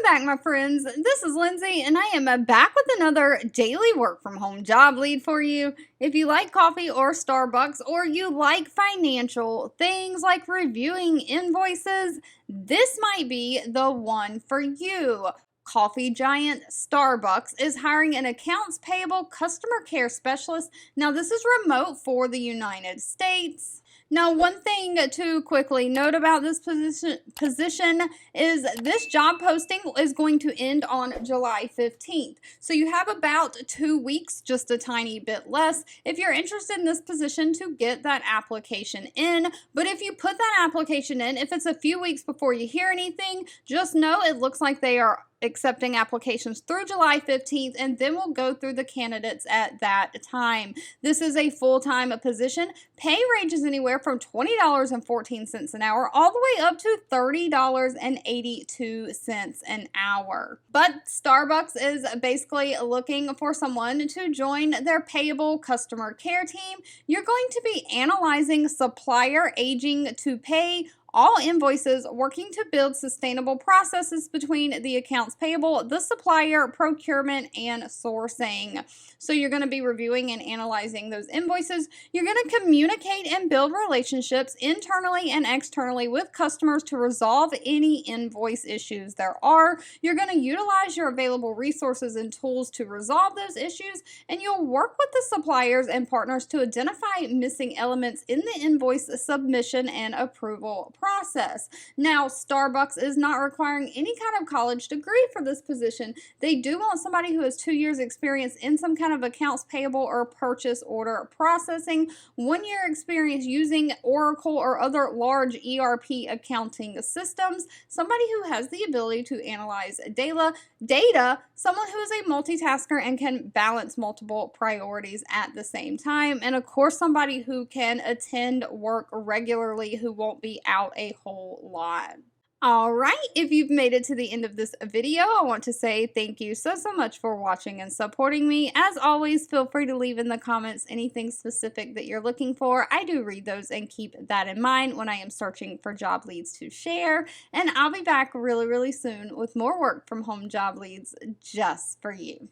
back, my friends. This is Lindsay, and I am back with another daily work from home job lead for you. If you like coffee or Starbucks, or you like financial things like reviewing invoices, this might be the one for you. Coffee giant Starbucks is hiring an accounts payable customer care specialist. Now, this is remote for the United States. Now, one thing to quickly note about this position is this job posting is going to end on July 15th. So you have about 2 weeks, just a tiny bit less, if you're interested in this position to get that application in. But if you put that application in, if it's a few weeks before you hear anything, just know it looks like they are accepting applications through July 15th, and then we'll go through the candidates at that time. This is a full-time position. Pay ranges anywhere from $20.14 an hour all the way up to $30.82 an hour. But Starbucks is basically looking for someone to join their payable customer care team. You're going to be analyzing supplier aging to pay, all invoices, working to build sustainable processes between the accounts payable, the supplier, procurement, and sourcing. So you're going to be reviewing and analyzing those invoices. You're going to communicate and build relationships internally and externally with customers to resolve any invoice issues there are. You're going to utilize your available resources and tools to resolve those issues, and you'll work with the suppliers and partners to identify missing elements in the invoice submission and approval process. Now, Starbucks is not requiring any kind of college degree for this position. They do want somebody who has 2 years experience in some kind of accounts payable or purchase order processing, 1 year experience using Oracle or other large ERP accounting systems, somebody who has the ability to analyze data, someone who is a multitasker and can balance multiple priorities at the same time, and of course somebody who can attend work regularly, who won't be out a whole lot. All right, if you've made it to the end of this video, I want to say thank you so much for watching and supporting me. As always, feel free to leave in the comments anything specific that you're looking for. I do read those and keep that in mind when I am searching for job leads to share. And I'll be back really soon with more work from home job leads just for you.